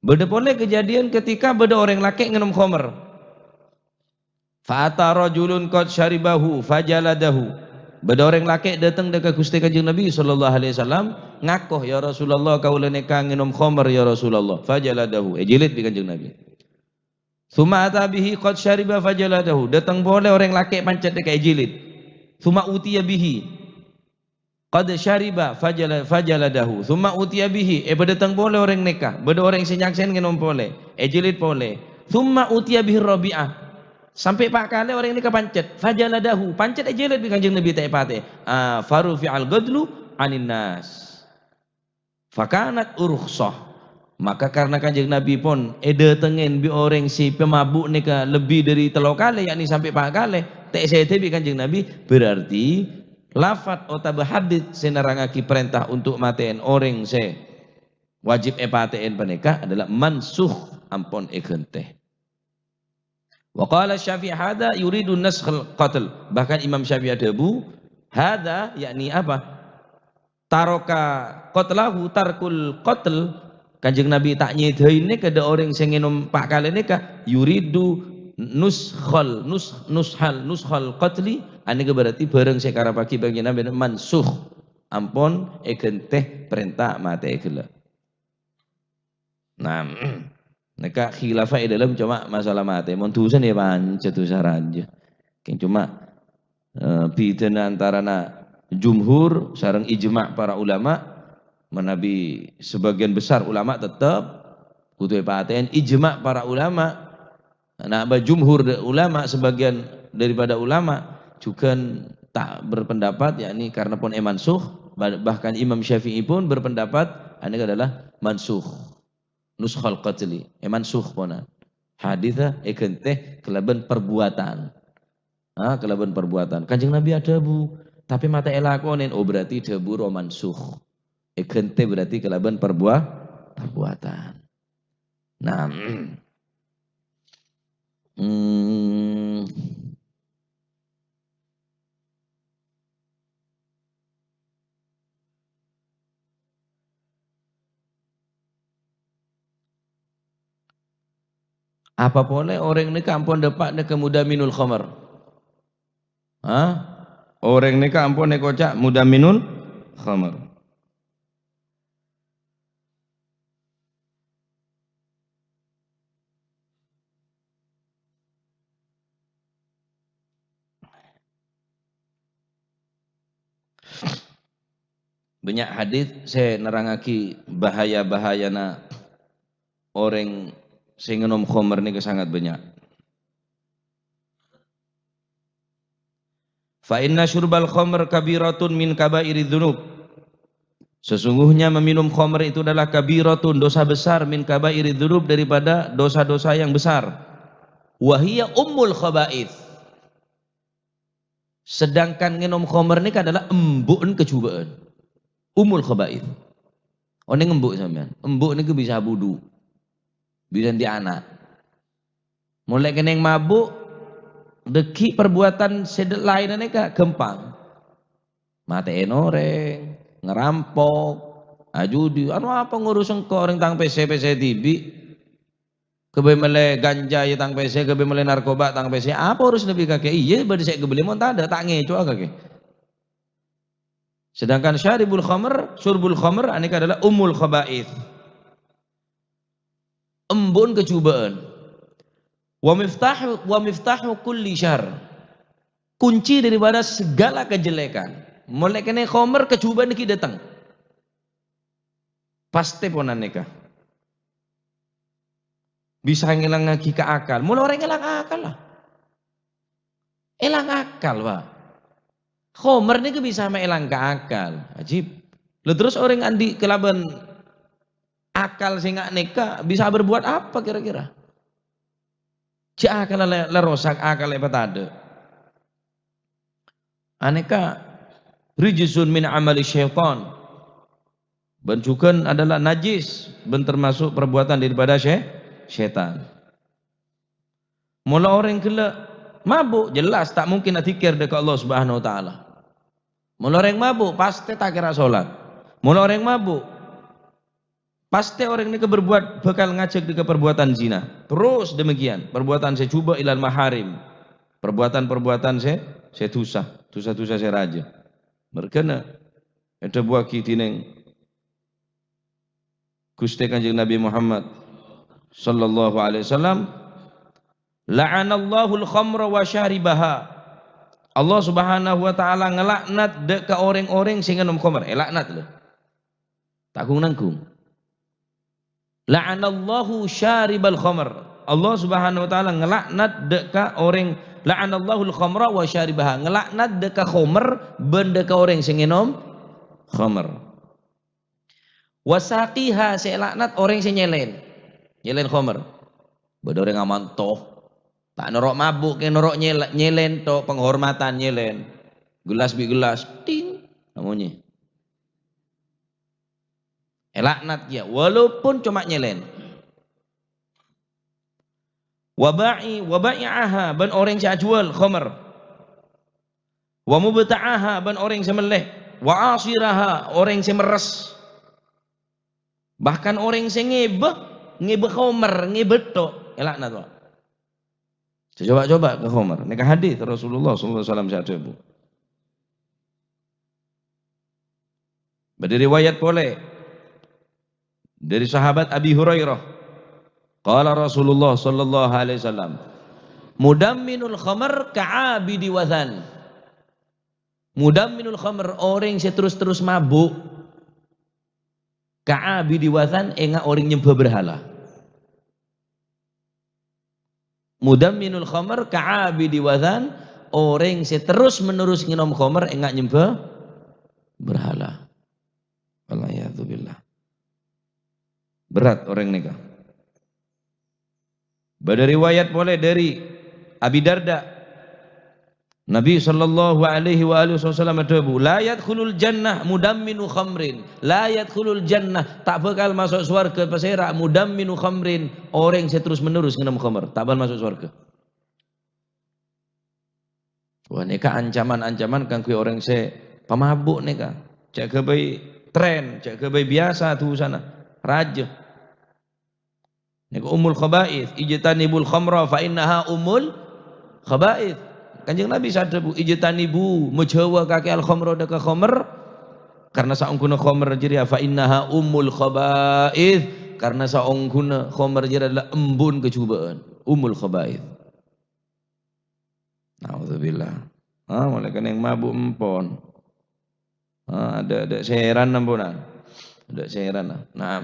Beda boleh kejadian ketika beda orang laki minum khamr. Fa'ata rajulun qad syaribahu fajaladahu. Beda orang laki datang dekat Gusti Kanjeng Nabi sallallahu alaihi wasallam ngakoh, ya Rasulullah kaula neka minum khamr ya Rasulullah. Fajaladahu. Jilid bi Kanjeng Nabi. Suma ata bihi qad syariba fajaladahu. Datang boleh orang laki pancet dekat jilid. Suma utiya bihi qad syariba fajaladahu. Suma utiya bihi. Datang boleh orang nikah. Beda orang senyaksen minum boleh. Jilid boleh. Suma utiya bihi rabi'ah. Sampai pak kali orang ini kepancet fajaladahu, pancet aja lebih Kanjeng Nabi tak pate. Faru fi'al gadlu anin nas. Fakanat urkhsah. Maka karena Kanjeng Nabi pun tengen bi orang si pemabuk nika lebih dari telo kali, yakni sampai pak kali. Tak saya bi Kanjeng Nabi berarti lafat atau hadits senerangaki perintah untuk matiin orang se wajib epateen peneka adalah mansuh ampun ekente. Wa qala Syafi'i hada yuridu naskhal qatl. Bahkan Imam Syafi'i adabu hada yakni apa? Taroka qatlahu tarkul qatl. Kanjeng Nabi tak nyedain ni kada orang sing nginum pak kali ni ka yuridu nushal qatli. Ani berarti bareng sekara pagi bagi Nabi mansuh ampun ekenteh perintah mate ekela. Nah, neka khilafah dalam cuma masalah mate montusan ya pancet usah raja yang cuma bidana antara jumhur sareng ijma' para ulama menabi sebagian besar ulama tetap kudu paten ijma' para ulama jumhur ulama sebagian daripada ulama juga tak berpendapat yakni karena pun mansuh, bahkan Imam Syafi'i pun berpendapat ini adalah mansuh nuskhal qatli mansuh pona haditha ekente kelaban perbuatan kelaban perbuatan Kanjeng Nabi ada bu tapi mata elakonen berarti debu romansuh ekente berarti kelaban perbuatan. Nah apa boleh orang ini kampung depak ke muda minul khamar? Orang ini kampung ne kocak muda minul khamar. Banyak hadis saya nerangaki bahaya-bahayana orang sing ngenom khamr ni sangat banyak. Fa inna syurbal khamr kabiratun min kabairi dzunub. Sesungguhnya meminum khamr itu adalah kabiratun dosa besar min kabairi dzunub daripada dosa-dosa yang besar. Wa hiya ummul khaba'ith. Sedangkan ngenom khamr ni adalah embukun kecubaan. Ummul khaba'ith. One ngembuk sampean. Embuk ni bisa budu. Bisa di anak mulai kena yang mabuk deki perbuatan sedek lain aneka gempang matiin orang ngerampok ajudi apa ngurus engkau orang tang PC TV kebe mele ganja ya tang PC kebe mele narkoba tang PC apa urus lebih kakek iya bade saya kebeli mon tak ada tak ngeco kakek. Sedangkan syaribul khamr aneka adalah ummul khaba'ith embun kecubaan wa miftahu kulli syar kunci daripada segala kejelekan mulai kena khamr kecubaan iki datang pasti ponan nikah bisa ngilang lagi ke akal mulai orang ngilang akal lah hilang akal pak khamr ini bisa hilang ke akal ajib terus orang andi kelaban akal sing nikah bisa berbuat apa kira-kira? Cak akal lerosak akal lepatade. Aneka rijsun min amali syaitan. Bencukan adalah najis, ben termasuk perbuatan daripada syaitan. Mula orang kela mabuk jelas tak mungkin nak zikir dekat Allah Subhanahu wa taala. Mula orang mabuk pasti tak kira solat. Mula orang mabuk Pasti orang ini berbuat bakal ngajak ke perbuatan zina. Terus demikian, perbuatan secuba ilal maharim. Perbuatan-perbuatan dosa-dosa saya raja. Merkena ada buah kitineng Gusti Kanjeng Nabi Muhammad sallallahu alaihi wasallam, la'anallahu al-khamra wa syaribaha. Allah Subhanahu wa taala ngelaknat dek ka orang-orang sing ngenom khamr. Laknat lho. Tak nanggung. La'anallahu syaribal khamr. Allah Subhanahu wa taala ngelaknat dek ka orang, la'anallahu al-khamra wa syaribaha. Ngelaknat dek ka khamr benda ka orang sing ngenom khamr. Wasaqiha, saya laknat orang sing nyelen khamr. Beda orang aman toh. Tak norok mabuk ke norok nyelen to, penghormatan nyelen. Gelas bi gelas ting namanya. Laknat ya walaupun cuma nyelen. Waba'i'aha ban orang yang jual khamr. Wa mubta'aha ban orang yang meleh. Wa asiraha orang yang meres. Bahkan orang yang ngebeh khamr, ngebeh to, laknat Pak. Coba-coba ke khamr. Nek hadis Rasulullah sallallahu alaihi wasallam satu ibu. Berdiriwayat boleh dari sahabat Abi Hurairah. Qala Rasulullah sallallahu alaihi wasallam, mudamminul khamr ka'abidi wazan. Mudamminul khamr orang yang terus-terus mabuk. Ka'abidi wazan enggak orang nyembah berhala. Mudamminul khamr ka'abidi wazan, orang yang terus menerus nginom khamr enggak nyembah berhala. Waliyadzubillah. Berat orang nikah. Pada riwayat boleh dari Abi Darda, Nabi sallallahu alaihi wasallam berkata, la yadkhulul jannah mudamminu khamrin. La yadkhulul jannah, tak bakal masuk surga pesera mudamminu khamrin, orang yang terus menerus minum khamr, tak bakal masuk surga. Wah, nikah ancaman-ancaman kan kui orang se pemabuk nikah. Cak kebai tren, cak kebai biasa tuh sana. Raja. Nikah umul khaba'ith, ijtanibul khamra fa innaha umul khaba'ith. Kanjeng Nabi sadar bu, ijtanibu mujawa kaki al khamra deka khamr, karena saungkuna khamr jadi fa innaha ummul khaba'ith, karena saungkuna khamr jadi adalah embun kecubaan, ummul khaba'ith. Nauzubillah. Mulai kan yang mabuk empon. Ada seheran nampunan. Ada seheran. Nah.